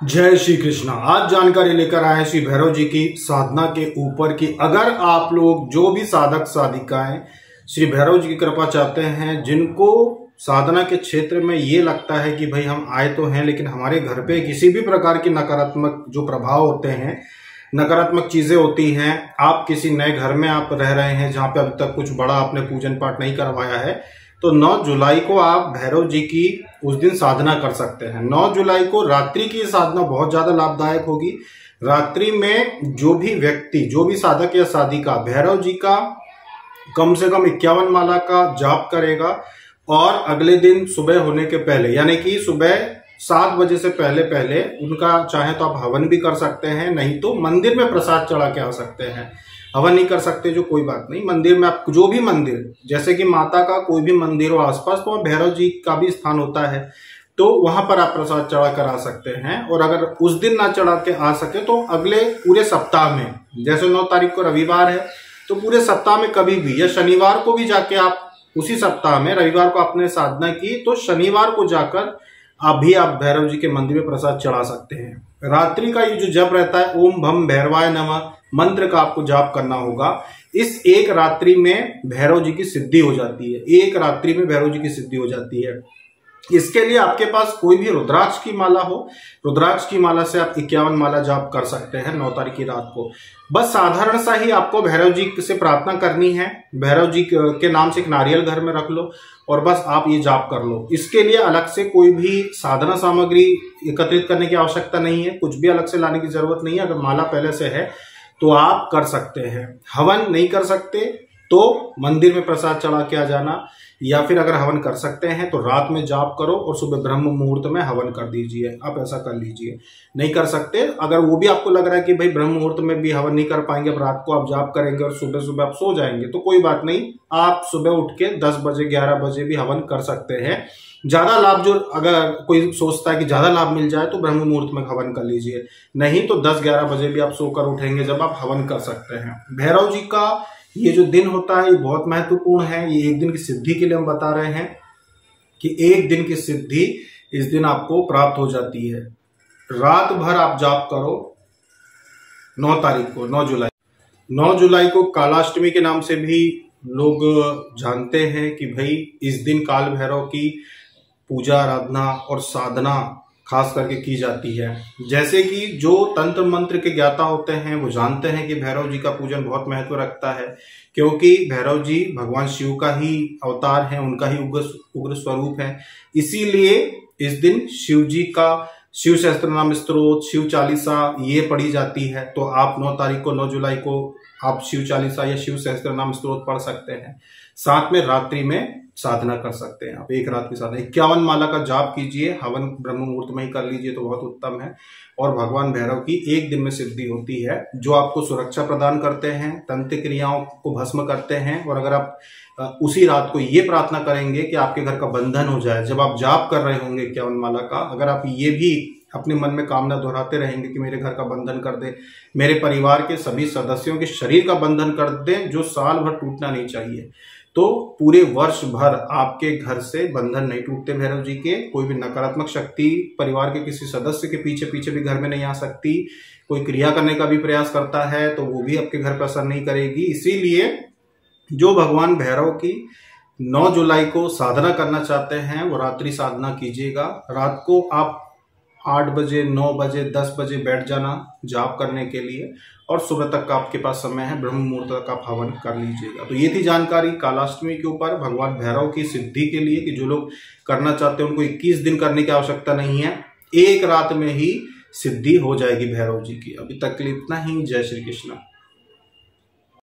जय श्री कृष्णा। आज जानकारी लेकर आए श्री भैरव जी की साधना के ऊपर की अगर आप लोग जो भी साधक साधिकाएं श्री भैरव जी की कृपा चाहते हैं, जिनको साधना के क्षेत्र में ये लगता है कि भाई हम आए तो हैं लेकिन हमारे घर पे किसी भी प्रकार की नकारात्मक जो प्रभाव होते हैं, नकारात्मक चीजें होती हैं, आप किसी नए घर में आप रह रहे हैं जहां पे अभी तक कुछ बड़ा आपने पूजन पाठ नहीं करवाया है, तो 9 जुलाई को आप भैरव जी की उस दिन साधना कर सकते हैं। 9 जुलाई को रात्रि की साधना बहुत ज्यादा लाभदायक होगी। रात्रि में जो भी व्यक्ति, जो भी साधक या साधिका भैरव जी का कम से कम 51 माला का जाप करेगा और अगले दिन सुबह होने के पहले यानी कि सुबह 7 बजे से पहले पहले उनका चाहे तो आप हवन भी कर सकते हैं, नहीं तो मंदिर में प्रसाद चढ़ा के आ सकते हैं। हवन नहीं कर सकते जो कोई बात नहीं, मंदिर में आप जो भी मंदिर, जैसे कि माता का कोई भी मंदिर हो आसपास, तो भैरव जी का भी स्थान होता है, तो वहां पर आप प्रसाद चढ़ा कर आ सकते हैं। और अगर उस दिन ना चढ़ा के आ सके तो अगले पूरे सप्ताह में, जैसे 9 तारीख को रविवार है तो पूरे सप्ताह में कभी भी, या शनिवार को भी जाके आप उसी सप्ताह में, रविवार को आपने साधना की तो शनिवार को जाकर आप भैरव जी के मंदिर में प्रसाद चढ़ा सकते हैं। रात्रि का ये जो जप रहता है, ओम भम भैरवाय नमः मंत्र का आपको जाप करना होगा। इस एक रात्रि में भैरव जी की सिद्धि हो जाती है, एक रात्रि में भैरव जी की सिद्धि हो जाती है। इसके लिए आपके पास कोई भी रुद्राक्ष की माला हो, रुद्राक्ष की माला से आप 51 माला जाप कर सकते हैं 9 तारीख की रात को। बस साधारण सा ही आपको भैरव जी से प्रार्थना करनी है। भैरव जी के नाम से एक नारियल घर में रख लो और बस आप ये जाप कर लो। इसके लिए अलग से कोई भी साधना सामग्री एकत्रित करने की आवश्यकता नहीं है, कुछ भी अलग से लाने की जरूरत नहीं है। अगर माला पहले से है तो आप कर सकते हैं। हवन नहीं कर सकते तो मंदिर में प्रसाद चढ़ा के आ जाना, या फिर अगर हवन कर सकते हैं तो रात में जाप करो और सुबह ब्रह्म मुहूर्त में हवन कर दीजिए। आप ऐसा कर लीजिए। नहीं कर सकते, अगर वो भी आपको लग रहा है कि भाई ब्रह्म मुहूर्त में भी हवन नहीं कर पाएंगे, अब रात को आप जाप करेंगे और सुबह सुबह आप सो जाएंगे, तो कोई बात नहीं, आप सुबह उठ के 10 बजे 11 बजे भी हवन कर सकते हैं। ज्यादा लाभ, जो अगर कोई सोचता है कि ज्यादा लाभ मिल जाए तो ब्रह्म मुहूर्त में हवन कर लीजिए, नहीं तो 10-11 बजे भी आप सोकर उठेंगे जब आप हवन कर सकते हैं। भैरव जी का ये जो दिन होता है ये बहुत महत्वपूर्ण है। ये एक दिन की सिद्धि के लिए हम बता रहे हैं कि एक दिन की सिद्धि इस दिन आपको प्राप्त हो जाती है। रात भर आप जाप करो 9 तारीख को, 9 जुलाई को कालाष्टमी के नाम से भी लोग जानते हैं कि भाई इस दिन काल भैरव की पूजा आराधना और साधना खास करके की जाती है। जैसे कि जो तंत्र मंत्र के ज्ञाता होते हैं वो जानते हैं कि भैरव जी का पूजन बहुत महत्व रखता है, क्योंकि भैरव जी भगवान शिव का ही अवतार है, उनका ही उग्र स्वरूप है। इसीलिए इस दिन शिव जी का शिव सहस्त्र नाम स्तोत्र, शिव चालीसा ये पढ़ी जाती है। तो आप 9 तारीख को, 9 जुलाई को आप शिव चालीसा या शिव सहस्त्र नाम स्तोत्र पढ़ सकते हैं। साथ में रात्रि में साधना कर सकते हैं। आप एक रात की साधना 51 माला का जाप कीजिए, हवन ब्रह्म मुहूर्त में ही कर लीजिए तो बहुत उत्तम है। और भगवान भैरव की एक दिन में सिद्धि होती है, जो आपको सुरक्षा प्रदान करते हैं, तंत्र क्रियाओं को भस्म करते हैं। और अगर आप उसी रात को ये प्रार्थना करेंगे कि आपके घर का बंधन हो जाए, जब आप जाप कर रहे होंगे 51 माला का, अगर आप ये भी अपने मन में कामना दोहराते रहेंगे कि मेरे घर का बंधन कर दे, मेरे परिवार के सभी सदस्यों के शरीर का बंधन कर दे जो साल भर टूटना नहीं चाहिए, तो पूरे वर्ष भर आपके घर से बंधन नहीं टूटते भैरव जी के। कोई भी नकारात्मक शक्ति परिवार के किसी सदस्य के पीछे भी घर में नहीं आ सकती। कोई क्रिया करने का भी प्रयास करता है तो वो भी आपके घर पर असर नहीं करेगी। इसीलिए जो भगवान भैरव की 9 जुलाई को साधना करना चाहते हैं वो रात्रि साधना कीजिएगा। रात को आप 8 बजे, 9 बजे, 10 बजे बैठ जाना जाप करने के लिए, और सुबह तक का आपके पास समय है, ब्रह्म मुहूर्त तक आप हवन कर लीजिएगा। तो ये थी जानकारी कालाष्टमी के ऊपर भगवान भैरव की सिद्धि के लिए, कि जो लोग करना चाहते हैं उनको 21 दिन करने की आवश्यकता नहीं है, एक रात में ही सिद्धि हो जाएगी भैरव जी की। अभी तक के लिए इतना ही। जय श्री कृष्ण।